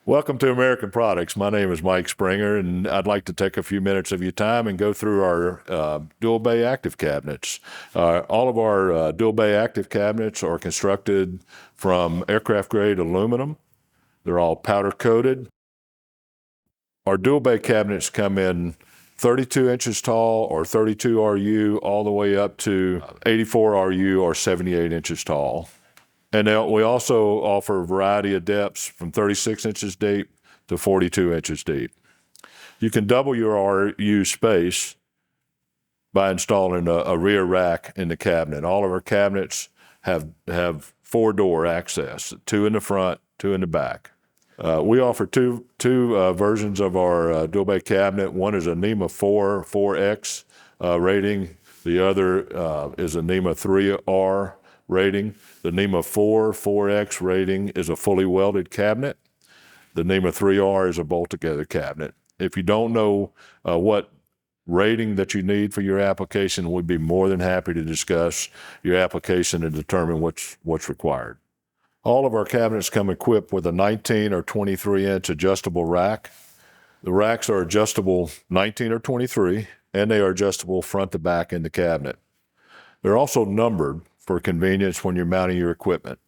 Welcome to American Products. My name is Mike Springer, and I'd like to take a few minutes of your time and go through our dual bay active cabinets. All of our dual bay active cabinets are constructed from aircraft grade aluminum. They're all powder coated. Our dual bay cabinets come in 32 inches tall or 32 RU all the way up to 84 RU or 78 inches tall. And we also offer a variety of depths from 36 inches deep to 42 inches deep. You can double your RU space by installing a rear rack in the cabinet. All of our cabinets have 4-door access, 2 in the front, 2 in the back. We offer two versions of our dual bay cabinet. One is a NEMA 4X rating. The other is a NEMA 3R rating. The NEMA 4X rating is a fully welded cabinet. The NEMA 3R is a bolt-together cabinet. If you don't know what rating that you need for your application, we'd be more than happy to discuss your application and determine what's required. All of our cabinets come equipped with a 19 or 23-inch adjustable rack. The racks are adjustable 19 or 23, and they are adjustable front to back in the cabinet. They're also numbered for convenience when you're mounting your equipment.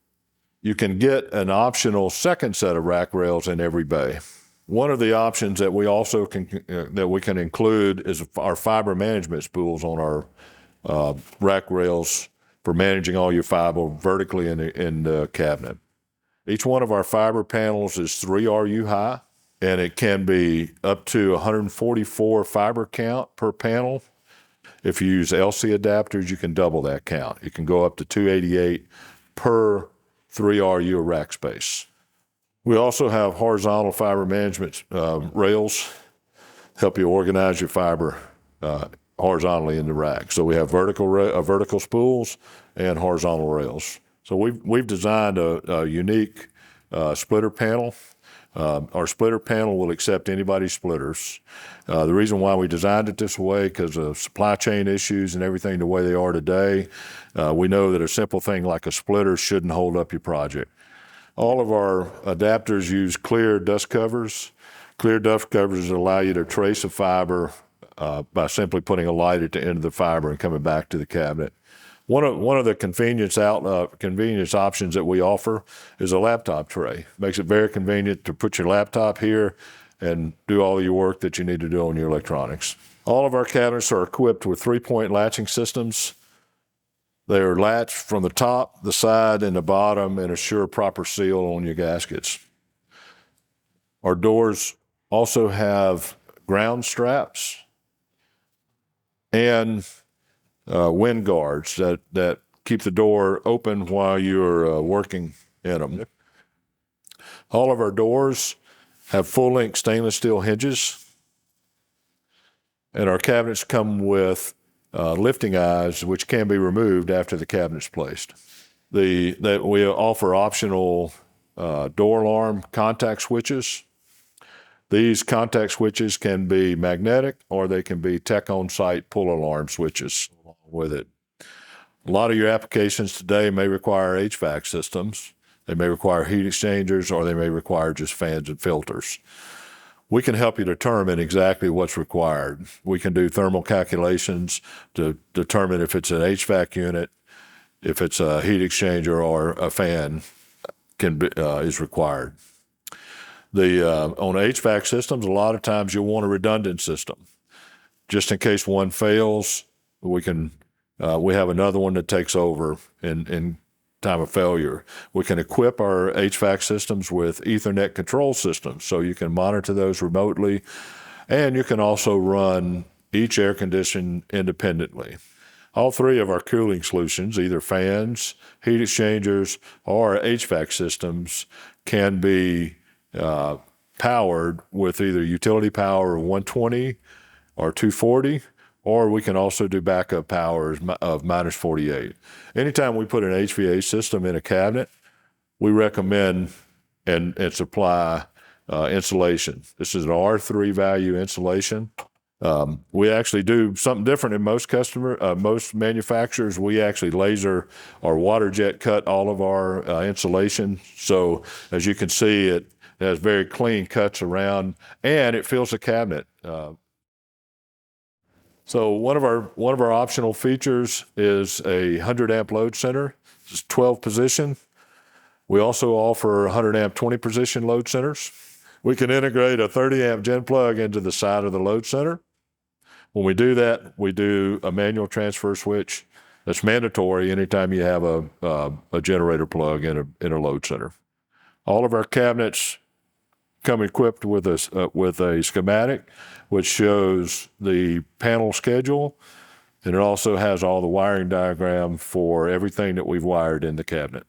You can get an optional second set of rack rails in every bay. One of the options that we also can include is our fiber management spools on our rack rails for managing all your fiber vertically in the cabinet. Each one of our fiber panels is 3 RU high, and it can be up to 144 fiber count per panel. If you use LC adapters, you can double that count. You can go up to 288 per 3 RU rack space. We also have horizontal fiber management rails, help you organize your fiber horizontally in the rack. So we have vertical spools and horizontal rails. So we've designed a unique splitter panel. Our splitter panel will accept anybody's splitters. The reason why we designed it this way, because of supply chain issues and everything the way they are today, we know that a simple thing like a splitter shouldn't hold up your project. All of our adapters use clear dust covers. Clear dust covers allow you to trace a fiber by simply putting a light at the end of the fiber and coming back to the cabinet. One of the convenience options that we offer is a laptop tray. Makes it very convenient to put your laptop here and do all your work that you need to do on your electronics. All of our cabinets are equipped with 3-point latching systems. They are latched from the top, the side, and the bottom and assure proper seal on your gaskets. Our doors also have ground straps and wind guards that keep the door open while you're working in them. All of our doors have full-length stainless steel hinges, and our cabinets come with lifting eyes, which can be removed after the cabinet's placed. We offer optional door alarm contact switches. These contact switches can be magnetic or they can be tech on-site pull alarm switches with it. A lot of your applications today may require HVAC systems. They may require heat exchangers, or they may require just fans and filters. We can help you determine exactly what's required. We can do thermal calculations to determine if it's an HVAC unit, if it's a heat exchanger, or a fan is required. On HVAC systems, a lot of times you'll want a redundant system. Just in case one fails, we have another one that takes over in time of failure. We can equip our HVAC systems with Ethernet control systems, so you can monitor those remotely, and you can also run each air condition independently. All 3 of our cooling solutions, either fans, heat exchangers, or HVAC systems, can be powered with either utility power of 120 or 240, or we can also do backup powers of minus 48. Anytime we put an HVAC system in a cabinet, we recommend and supply insulation. This is an R3 value insulation. We actually do something different in most manufacturers. We actually laser or water jet cut all of our insulation. So as you can see, It has very clean cuts around, and it fills the cabinet. So one of our optional features is a 100 amp load center. It's 12 position. We also offer 100 amp 20 position load centers. We can integrate a 30 amp gen plug into the side of the load center. When we do that, we do a manual transfer switch. That's mandatory anytime you have a generator plug in a load center. All of our cabinets come equipped with a schematic, which shows the panel schedule, and it also has all the wiring diagram for everything that we've wired in the cabinet.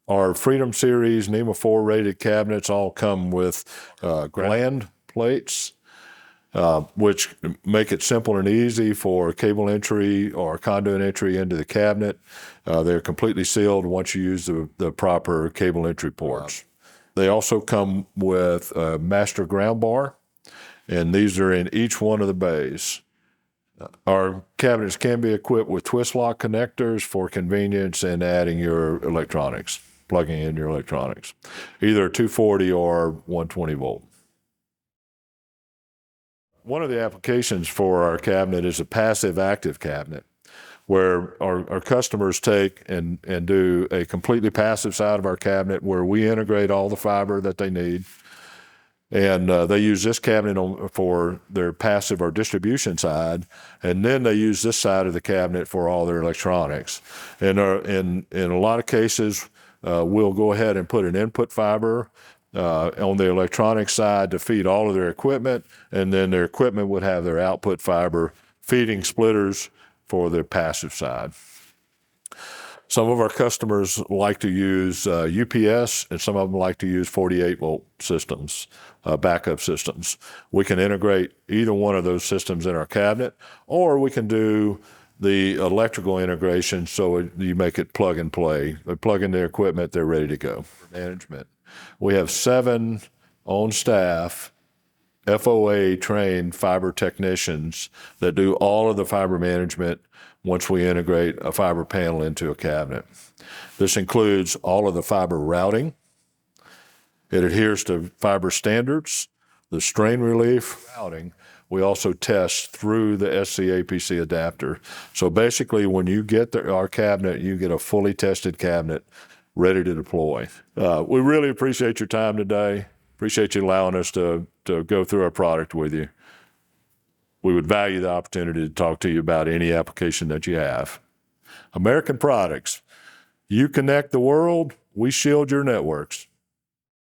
Our Freedom Series NEMA 4 rated cabinets all come with gland plates, which make it simple and easy for cable entry or conduit entry into the cabinet. They're completely sealed once you use the proper cable entry ports. They also come with a master ground bar, and these are in each one of the bays. Our cabinets can be equipped with twist lock connectors for convenience in adding your electronics, plugging in your electronics, either 240 or 120 volt. One of the applications for our cabinet is a passive active cabinet, where our customers take and do a completely passive side of our cabinet where we integrate all the fiber that they need. And they use this cabinet for their passive or distribution side, and then they use this side of the cabinet for all their electronics. And in a lot of cases, we'll go ahead and put an input fiber on the electronic side to feed all of their equipment, and then their equipment would have their output fiber feeding splitters for their passive side. Some of our customers like to use UPS, and some of them like to use 48 volt systems, backup systems. We can integrate either one of those systems in our cabinet, or we can do the electrical integration so you make it plug and play. They plug in their equipment, they're ready to go. Management. We have 7 on staff FOA trained fiber technicians that do all of the fiber management once we integrate a fiber panel into a cabinet. This includes all of the fiber routing. It adheres to fiber standards, the strain relief routing. We also test through the SC-APC adapter. So basically, when you get our cabinet, you get a fully tested cabinet ready to deploy. We really appreciate your time today. Appreciate you allowing us to go through our product with you. We would value the opportunity to talk to you about any application that you have. American Products. You connect the world, we shield your networks.